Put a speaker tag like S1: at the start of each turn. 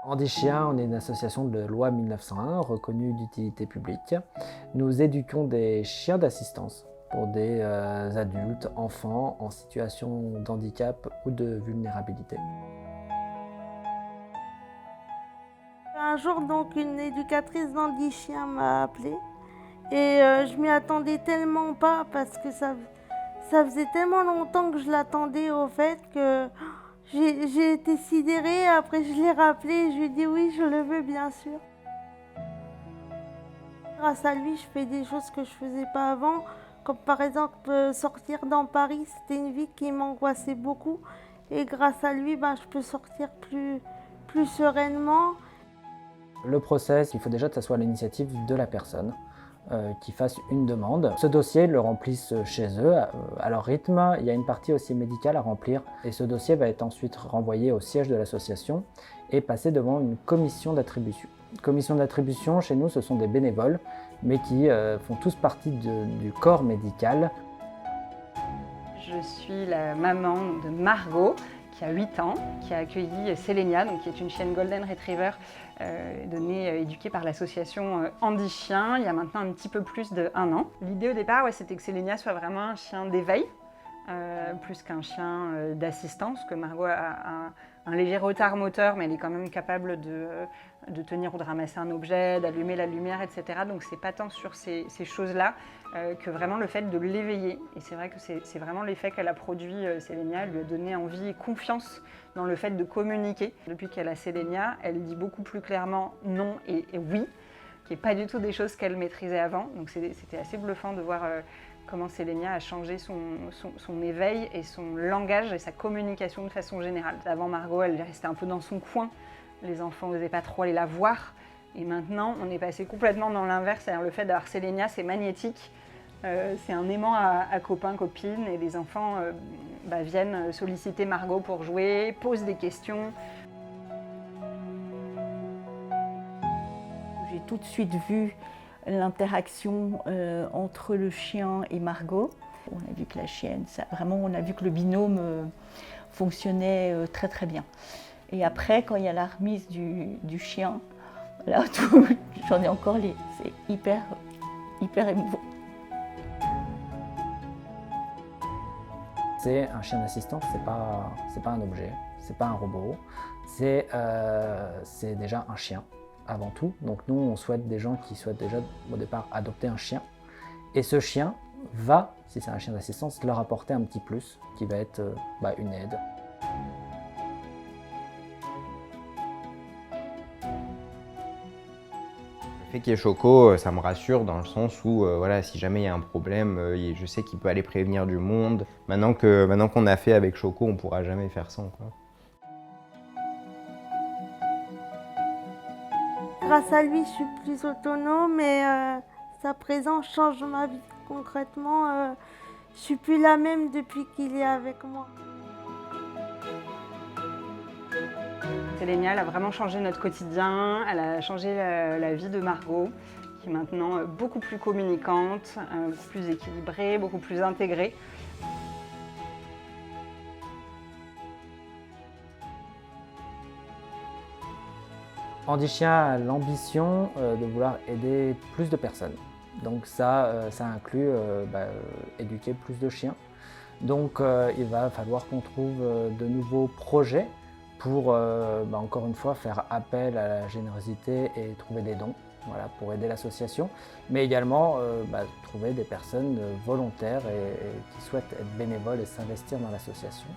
S1: Handi Chien, on est une association de loi 1901 reconnue d'utilité publique. Nous éduquons des chiens d'assistance pour des adultes, enfants en situation d'handicap ou de vulnérabilité.
S2: Un jour, donc, une éducatrice d'Handi Chien m'a appelée et je m'y attendais tellement pas parce que ça faisait tellement longtemps que je l'attendais au fait que j'ai été sidérée. Après, je l'ai rappelé et je lui ai dit oui, je le veux bien sûr. Grâce à lui, je fais des choses que je faisais pas avant, comme par exemple sortir dans Paris. C'était une vie qui m'angoissait beaucoup et grâce à lui, je peux sortir plus sereinement.
S1: Le process, il faut déjà que ça soit l'initiative de la personne qui fasse une demande. Ce dossier, ils le remplissent chez eux, à leur rythme. Il y a une partie aussi médicale à remplir et ce dossier va être ensuite renvoyé au siège de l'association et passer devant une commission d'attribution. Commission d'attribution, chez nous, ce sont des bénévoles, mais qui font tous partie du corps médical.
S3: Je suis la maman de Margot, qui a 8 ans, qui a accueilli Sélénia, qui est une chienne Golden Retriever éduquée par l'association Handi Chien, il y a maintenant un petit peu plus d'1 an. L'idée au départ, c'était que Sélénia soit vraiment un chien d'éveil, plus qu'un chien d'assistance, que Margot a un léger retard moteur, mais elle est quand même capable de tenir ou de ramasser un objet, d'allumer la lumière, etc. Donc c'est pas tant sur ces choses-là que vraiment le fait de l'éveiller. Et c'est vrai que c'est vraiment l'effet qu'elle a produit, Sélénia. Elle lui a donné envie et confiance dans le fait de communiquer. Depuis qu'elle a Sélénia, elle dit beaucoup plus clairement non et oui, qui n'est pas du tout des choses qu'elle maîtrisait avant. Donc c'était assez bluffant de voir comment Sélénia a changé son éveil et son langage et sa communication de façon générale. Avant, Margot, elle restait un peu dans son coin. Les enfants n'osaient pas trop aller la voir. Et maintenant, on est passé complètement dans l'inverse. C'est-à-dire le fait d'avoir Sélénia, c'est magnétique. C'est un aimant à copains, copines. Et les enfants viennent solliciter Margot pour jouer, posent des questions.
S4: J'ai tout de suite vu l'interaction entre le chien et Margot. On a vu que la chienne, on a vu que le binôme fonctionnait très très bien. Et après, quand il y a la remise du chien, là, j'en ai encore c'est hyper émouvant.
S1: C'est un chien d'assistance, c'est pas un objet, c'est pas un robot, c'est déjà un chien avant tout. Donc nous, on souhaite des gens qui souhaitent déjà au départ adopter un chien. Et ce chien va, si c'est un chien d'assistance, leur apporter un petit plus qui va être une aide.
S5: Le fait qu'il y ait Choco, ça me rassure dans le sens où si jamais il y a un problème, je sais qu'il peut aller prévenir du monde. Maintenant qu'on a fait avec Choco, on ne pourra jamais faire sans, quoi.
S2: Grâce à lui, je suis plus autonome et sa présence change ma vie. Concrètement, je suis plus la même depuis qu'il est avec moi.
S3: Sélénia, elle a vraiment changé notre quotidien, elle a changé la vie de Margot, qui est maintenant beaucoup plus communicante, beaucoup plus équilibrée, beaucoup plus intégrée.
S1: Handi Chien a l'ambition de vouloir aider plus de personnes. Donc ça inclut éduquer plus de chiens. Donc il va falloir qu'on trouve de nouveaux projets pour, encore une fois, faire appel à la générosité et trouver des dons pour aider l'association, mais également trouver des personnes volontaires et qui souhaitent être bénévoles et s'investir dans l'association.